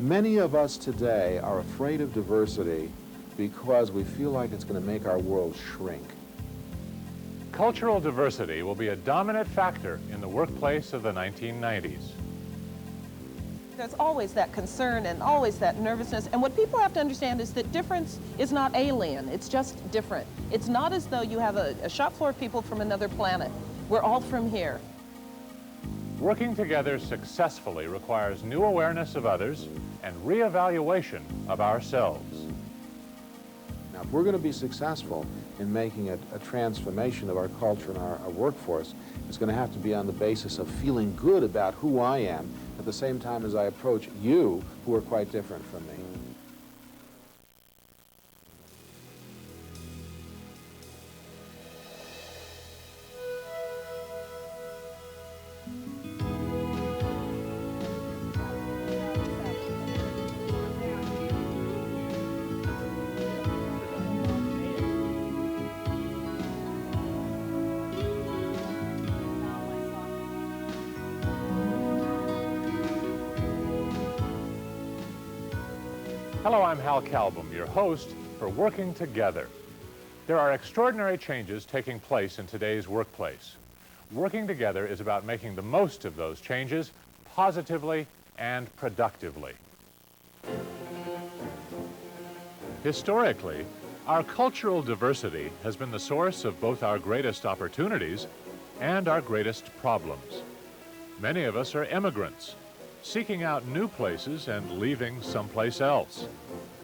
Many of us today are afraid of diversity because we feel like it's going to make our world shrink. Cultural diversity will be a dominant factor in the workplace of the 1990s. There's always that concern and always that nervousness, and what people have to understand is that difference is not alien, it's just different. It's not as though you have a shop floor of people from another planet. We're all from here. Working together successfully requires new awareness of others and reevaluation of ourselves. Now, if we're going to be successful in making a transformation of our culture and our workforce, it's going to have to be on the basis of feeling good about who I am at the same time as I approach you, who are quite different from me. Hello, I'm Hal Calbum, your host for Working Together. There are extraordinary changes taking place in today's workplace. Working together is about making the most of those changes positively and productively. Historically, our cultural diversity has been the source of both our greatest opportunities and our greatest problems. Many of us are immigrants, seeking out new places and leaving someplace else,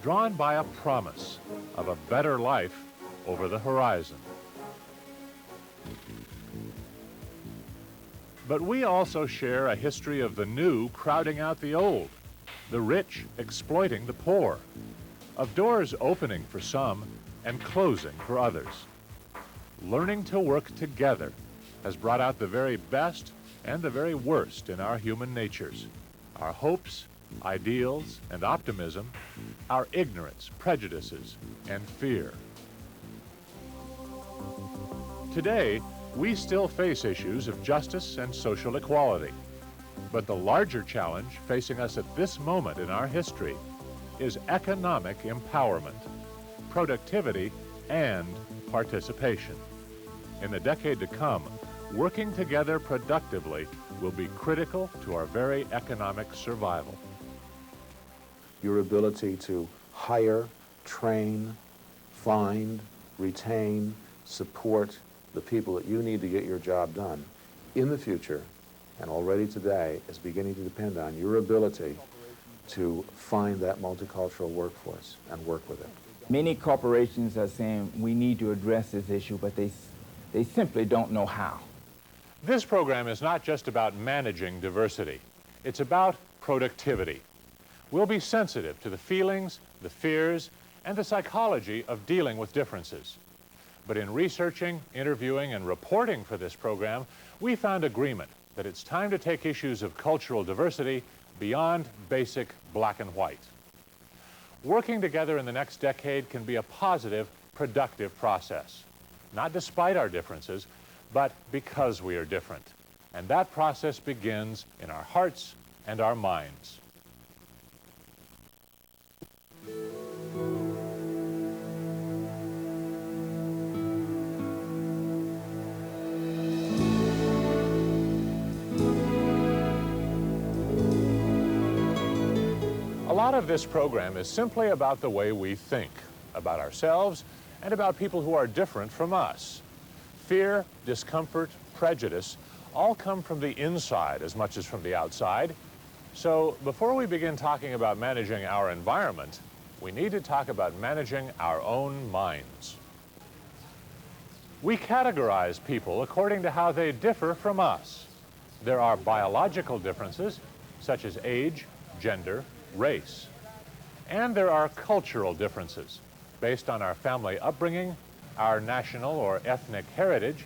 drawn by a promise of a better life over the horizon. But we also share a history of the new crowding out the old, the rich exploiting the poor, of doors opening for some and closing for others. Learning to work together has brought out the very best and the very worst in our human natures. Our hopes, ideals, and optimism, our ignorance, prejudices, and fear. Today, we still face issues of justice and social equality. But the larger challenge facing us at this moment in our history is economic empowerment, productivity, and participation. In the decade to come, working together productively will be critical to our very economic survival. Your ability to hire, train, find, retain, support the people that you need to get your job done in the future and already today is beginning to depend on your ability to find that multicultural workforce and work with it. Many corporations are saying we need to address this issue, but they simply don't know how. This program is not just about managing diversity. It's about productivity. We'll be sensitive to the feelings, the fears, and the psychology of dealing with differences. But in researching, interviewing, and reporting for this program, we found agreement that it's time to take issues of cultural diversity beyond basic black and white. Working together in the next decade can be a positive, productive process. Not despite our differences, but because we are different. And that process begins in our hearts and our minds. A lot of this program is simply about the way we think, about ourselves, and about people who are different from us. Fear, discomfort, prejudice all come from the inside as much as from the outside. So before we begin talking about managing our environment, we need to talk about managing our own minds. We categorize people according to how they differ from us. There are biological differences, such as age, gender, race. And there are cultural differences, based on our family upbringing, our national or ethnic heritage,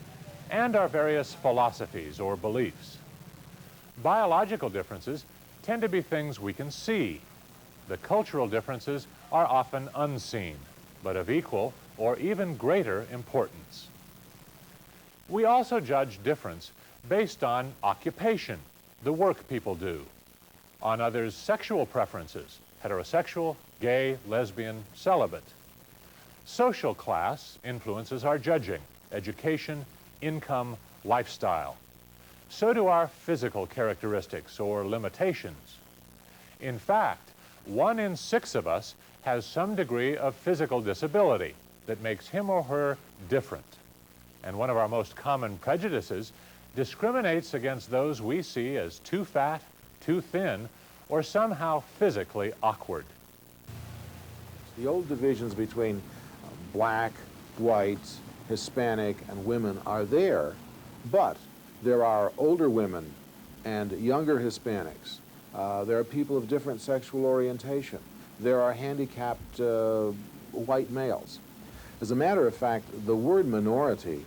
and our various philosophies or beliefs. Biological differences tend to be things we can see. The cultural differences are often unseen, but of equal or even greater importance. We also judge difference based on occupation, the work people do. on others' sexual preferences, heterosexual, gay, lesbian, celibate. Social class influences our judging, education, income, lifestyle. So do our physical characteristics or limitations. In fact, 1 in 6 of us has some degree of physical disability that makes him or her different. And one of our most common prejudices discriminates against those we see as too fat, too thin, or somehow physically awkward. The old divisions between black, white, Hispanic, and women are there, but there are older women and younger Hispanics. There are people of different sexual orientation. There are handicapped white males. As a matter of fact, the word minority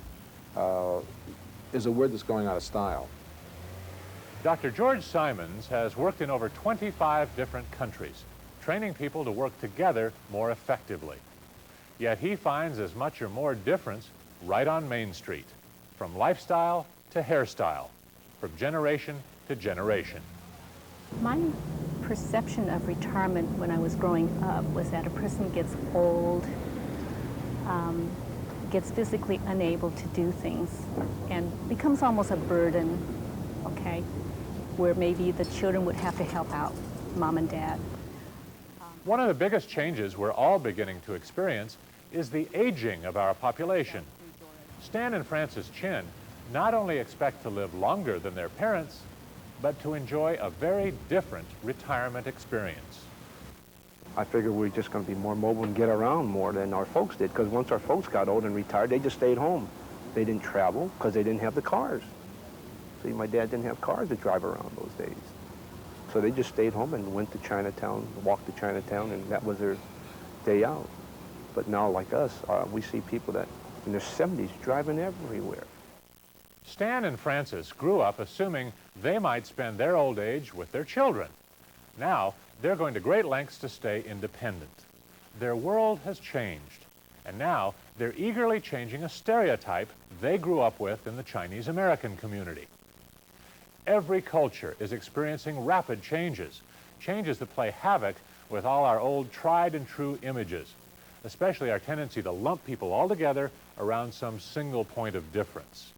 is a word that's going out of style. Dr. George Simons has worked in over 25 different countries, training people to work together more effectively. Yet he finds as much or more difference right on Main Street, from lifestyle to hairstyle, from generation to generation. My perception of retirement when I was growing up was that a person gets old, gets physically unable to do things, and becomes almost a burden, okay, where maybe the children would have to help out mom and dad. One of the biggest changes we're all beginning to experience is the aging of our population. Stan and Frances Chin not only expect to live longer than their parents, but to enjoy a very different retirement experience. I figured we're just going to be more mobile and get around more than our folks did, because once our folks got old and retired, they just stayed home. They didn't travel because they didn't have the cars. See, my dad didn't have cars to drive around those days. So they just stayed home and went to Chinatown, walked to Chinatown, and that was their day out. But now, like us, we see people that in their 70s driving everywhere. Stan and Frances grew up assuming they might spend their old age with their children. Now, they're going to great lengths to stay independent. Their world has changed, and now they're eagerly changing a stereotype they grew up with in the Chinese American community. Every culture is experiencing rapid changes, changes that play havoc with all our old tried and true images, especially our tendency to lump people all together around some single point of difference.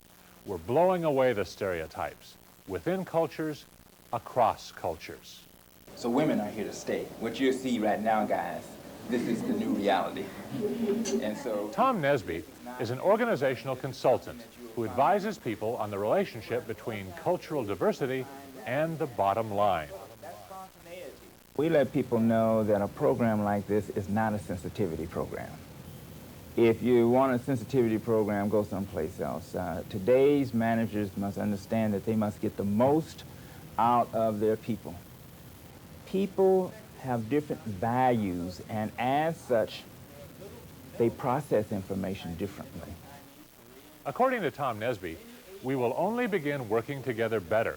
We're blowing away the stereotypes within cultures, across cultures. So women are here to stay. What you see right now, guys, this is the new reality. And so Tom Nesby is an organizational consultant who advises people on the relationship between cultural diversity and the bottom line. we let people know that a program like this is not a sensitivity program. If you want a sensitivity program, go someplace else. Today's managers must understand that they must get the most out of their people. People have different values, and as such, they process information differently. According to Tom Nesby, we will only begin working together better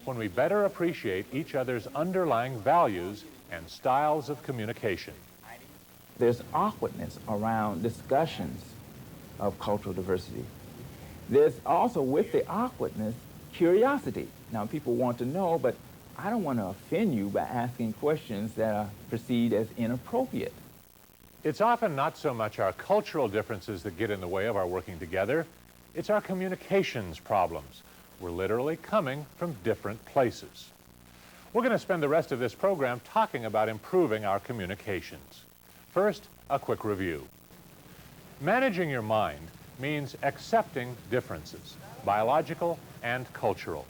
when we better appreciate each other's underlying values and styles of communication. There's awkwardness around discussions of cultural diversity. There's also, with the awkwardness, curiosity. Now, people want to know, but I don't want to offend you by asking questions that are perceived as inappropriate. It's often not so much our cultural differences that get in the way of our working together, it's our communications problems. We're literally coming from different places. We're going to spend the rest of this program talking about improving our communications. First, a quick review. Managing your mind means accepting differences, biological and cultural.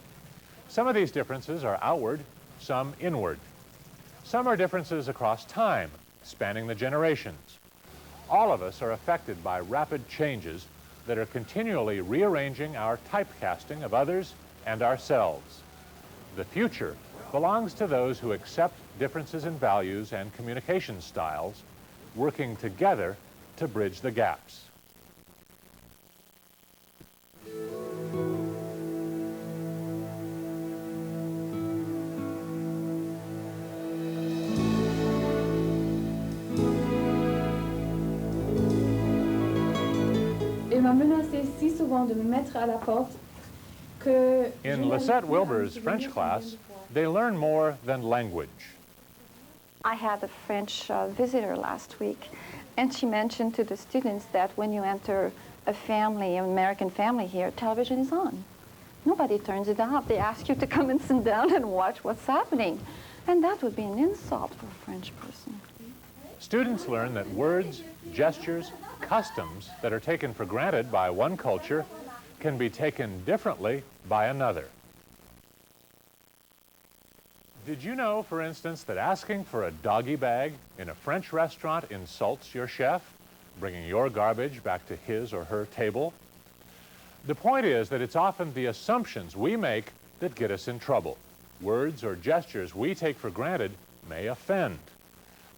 Some of these differences are outward, some inward. Some are differences across time, spanning the generations. All of us are affected by rapid changes that are continually rearranging our typecasting of others and ourselves. The future belongs to those who accept differences in values and communication styles, working together to bridge the gaps. Il m'a menacé si souvent de me mettre à la porte In Lisette Wilbur's French class, they learn more than language. I had a French visitor last week, and she mentioned to the students that when you enter a family, an American family here, television is on. Nobody turns it off. They ask you to come and sit down and watch what's happening. And that would be an insult for a French person. Students learn that words, gestures, customs that are taken for granted by one culture can be taken differently by another. Did you know, for instance, that asking for a doggy bag in a French restaurant insults your chef, bringing your garbage back to his or her table? The point is that it's often the assumptions we make that get us in trouble. Words or gestures we take for granted may offend.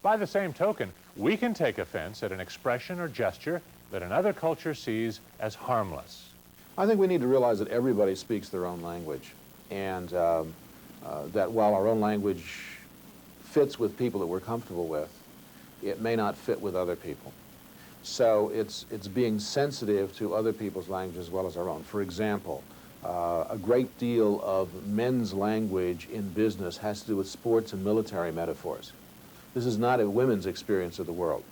By the same token, we can take offense at an expression or gesture that another culture sees as harmless. I think we need to realize that everybody speaks their own language, and that while our own language fits with people that we're comfortable with, it may not fit with other people. So it's being sensitive to other people's language as well as our own. For example, a great deal of men's language in business has to do with sports and military metaphors. This is not a women's experience of the world.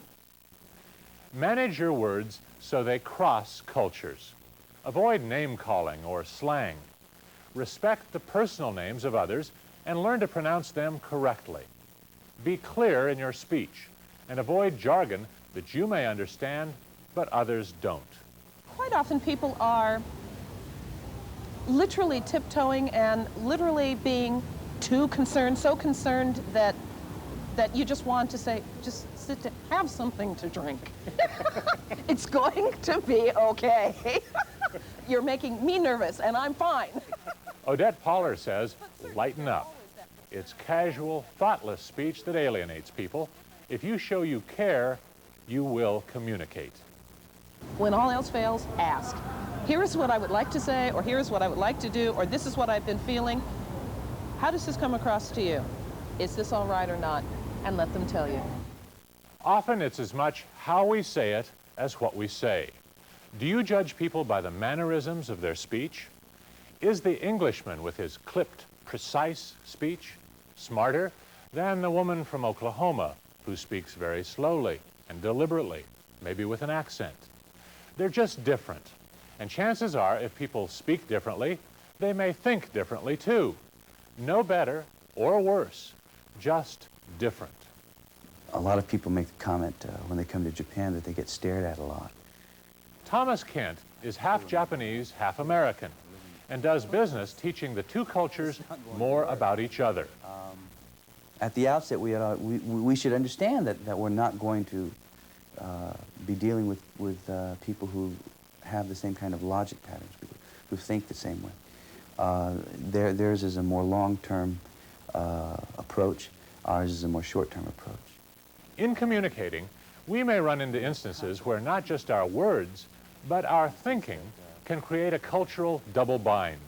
Manage your words so they cross cultures. Avoid name-calling or slang. Respect the personal names of others and learn to pronounce them correctly. Be clear in your speech and avoid jargon that you may understand but others don't. Quite often people are literally tiptoeing and literally being too concerned, so concerned that you just want to say, just sit down, have something to drink. It's going to be okay. You're making me nervous and I'm fine. Odette Poller says, lighten up. It's casual, thoughtless speech that alienates people. If you show you care, you will communicate. When all else fails, ask. Here's what I would like to say, or here's what I would like to do, or this is what I've been feeling. How does this come across to you? Is this all right or not? And let them tell you. Often it's as much how we say it as what we say. Do you judge people by the mannerisms of their speech? Is the Englishman with his clipped, precise speech smarter than the woman from Oklahoma who speaks very slowly and deliberately, maybe with an accent? They're just different. And chances are, if people speak differently, they may think differently too. No better or worse, just different. A lot of people make the comment when they come to Japan that they get stared at a lot. Thomas Kent is half Japanese, half American, and does business teaching the two cultures more about each other. At the outset, we should understand that we're not going to be dealing with people who have the same kind of logic patterns, people who think the same way. Theirs is a more long-term approach. Ours is a more short-term approach. In communicating, we may run into instances where not just our words, but our thinking can create a cultural double bind.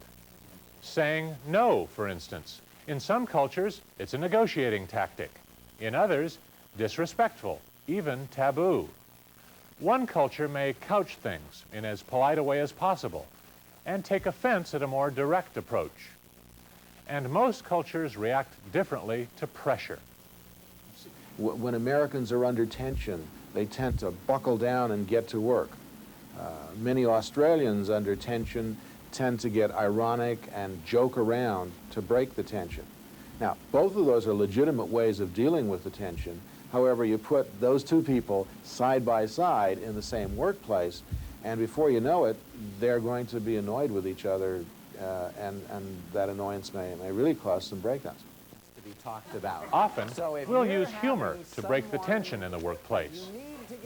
Saying no, for instance. In some cultures, it's a negotiating tactic. In others, disrespectful, even taboo. One culture may couch things in as polite a way as possible and take offense at a more direct approach. And most cultures react differently to pressure. When Americans are under tension, they tend to buckle down and get to work. Many Australians under tension tend to get ironic and joke around to break the tension. Now, both of those are legitimate ways of dealing with the tension. However, you put those two people side by side in the same workplace, and before you know it, they're going to be annoyed with each other, and that annoyance may really cause some breakdowns. To be talked about. Often, we'll use humor to break the tension in the workplace.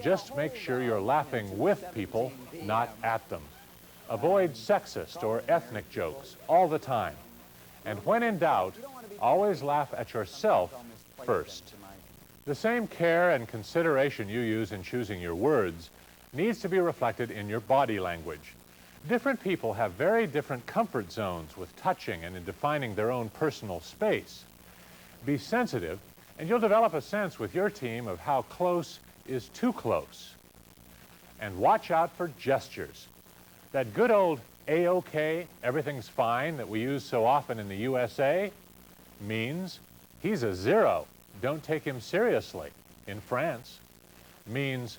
Just make sure you're laughing with people, not at them. Avoid sexist or ethnic jokes all the time. And when in doubt, always laugh at yourself first. The same care and consideration you use in choosing your words needs to be reflected in your body language. Different people have very different comfort zones with touching and in defining their own personal space. Be sensitive, and you'll develop a sense with your team of how close is too close. And watch out for gestures. That good old A-OK, everything's fine that we use so often in the USA means he's a zero, don't take him seriously in France. Means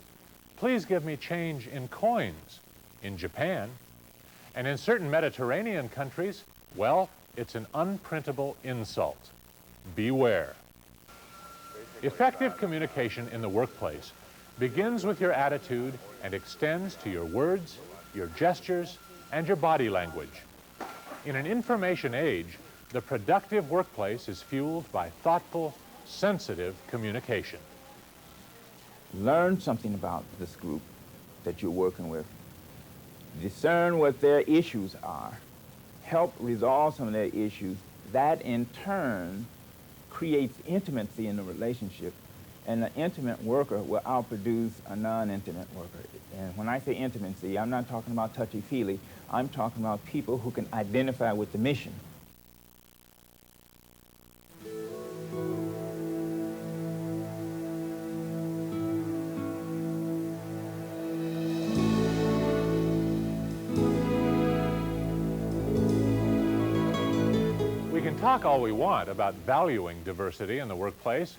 please give me change in coins in Japan. And in certain Mediterranean countries, well, it's an unprintable insult. Beware. Effective communication in the workplace begins with your attitude and extends to your words, your gestures, and your body language. In an information age, the productive workplace is fueled by thoughtful, sensitive communication. Learn something about this group that you're working with. Discern what their issues are. Help resolve some of their issues. That, in turn, creates intimacy in the relationship. And an intimate worker will outproduce a non-intimate worker. And when I say intimacy, I'm not talking about touchy-feely. I'm talking about people who can identify with the mission. We can talk all we want about valuing diversity in the workplace,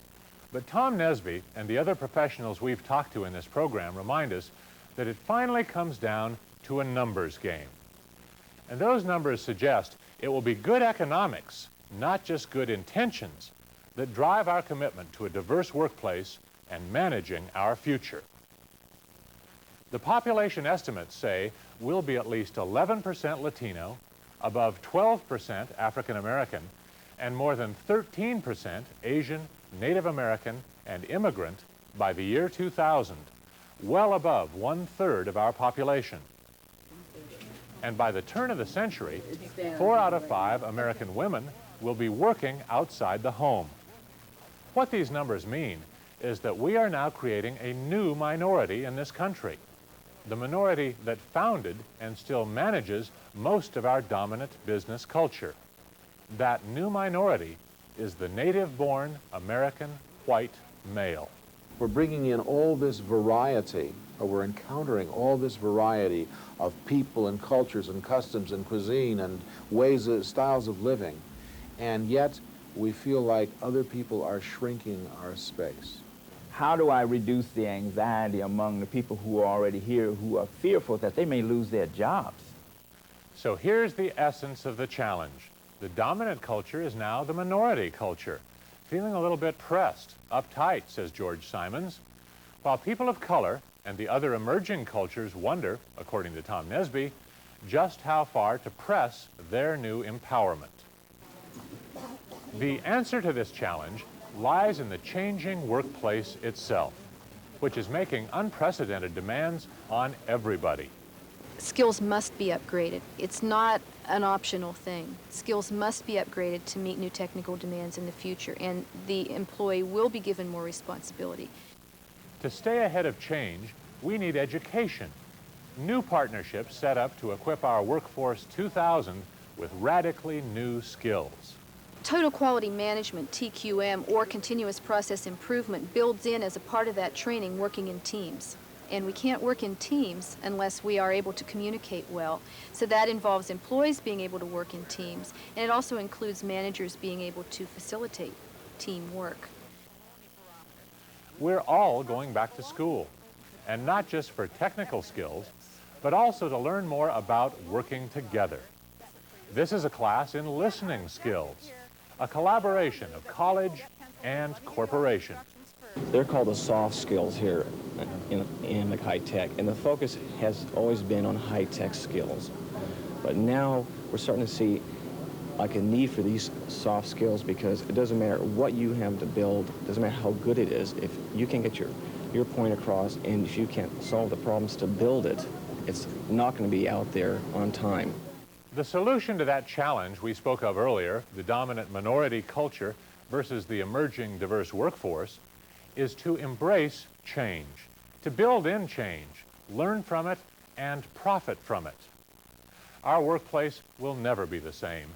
but Tom Nesby and the other professionals we've talked to in this program remind us that it finally comes down to a numbers game. And those numbers suggest it will be good economics, not just good intentions, that drive our commitment to a diverse workplace and managing our future. The population estimates say we'll be at least 11% Latino, above 12% African American, and more than 13% Asian, Native American, and immigrant by the year 2000, well above 1/3 of our population. And by the turn of the century, 4 out of 5 American women will be working outside the home. What these numbers mean is that we are now creating a new minority in this country, the minority that founded and still manages most of our dominant business culture. That new minority is the native-born American white male. We're bringing in all this variety, or we're encountering all this variety of people and cultures and customs and cuisine and ways, styles of living, and yet we feel like other people are shrinking our space. How do I reduce the anxiety among the people who are already here who are fearful that they may lose their jobs? So here's the essence of the challenge. The dominant culture is now the minority culture, feeling a little bit pressed, uptight, says George Simons, while people of color and the other emerging cultures wonder, according to Tom Nesby, just how far to press their new empowerment. The answer to this challenge lies in the changing workplace itself, which is making unprecedented demands on everybody. Skills must be upgraded. It's not an optional thing. Skills must be upgraded to meet new technical demands in the future, and the employee will be given more responsibility. To stay ahead of change, we need education. New partnerships set up to equip our Workforce 2000 with radically new skills. Total quality management, TQM, or continuous process improvement builds in as a part of that training working in teams. And we can't work in teams unless we are able to communicate well. So that involves employees being able to work in teams, and it also includes managers being able to facilitate teamwork. We're all going back to school, and not just for technical skills, but also to learn more about working together. This is a class in listening skills, a collaboration of college and corporation. They're called the soft skills here in the high-tech, and the focus has always been on high-tech skills. But now we're starting to see like a need for these soft skills, because it doesn't matter what you have to build, it doesn't matter how good it is, if you can get your point across and if you can't solve the problems to build it, it's not going to be out there on time. The solution to that challenge we spoke of earlier, the dominant minority culture versus the emerging diverse workforce, is to embrace change, to build in change, learn from it, and profit from it. Our workplace will never be the same.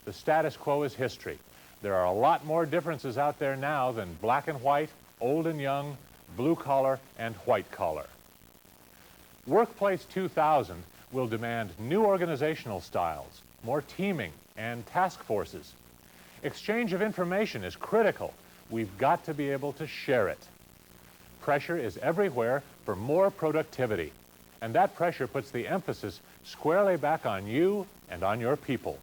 The status quo is history. There are a lot more differences out there now than black and white, old and young, blue collar and white collar. Workplace 2000 will demand new organizational styles, more teaming and task forces. Exchange of information is critical. We've got to be able to share it. Pressure is everywhere for more productivity, and that pressure puts the emphasis squarely back on you and on your people.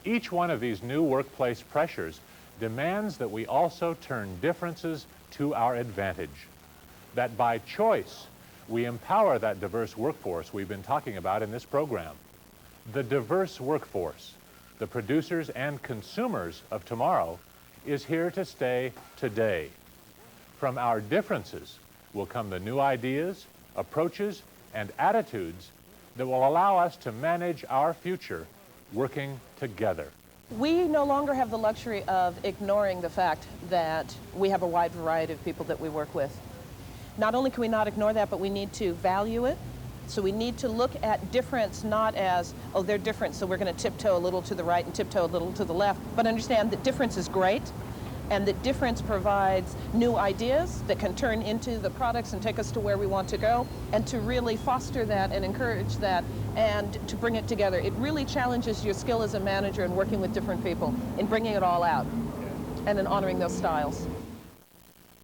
Each one of these new workplace pressures demands that we also turn differences to our advantage, that by choice we empower that diverse workforce we've been talking about in this program. The diverse workforce, the producers and consumers of tomorrow, is here to stay today. From our differences will come the new ideas, approaches, and attitudes that will allow us to manage our future working together. We no longer have the luxury of ignoring the fact that we have a wide variety of people that we work with. Not only can we not ignore that, but we need to value it. So we need to look at difference not as, oh, they're different, so we're going to tiptoe a little to the right and tiptoe a little to the left, but understand that difference is great, and that difference provides new ideas that can turn into the products and take us to where we want to go, and to really foster that and encourage that and to bring it together. It really challenges your skill as a manager in working with different people, in bringing it all out, and in honoring those styles.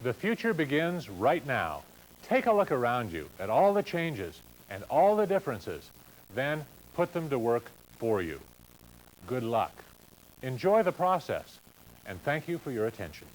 The future begins right now. Take a look around you at all the changes and all the differences, then put them to work for you. Good luck. Enjoy the process, and thank you for your attention.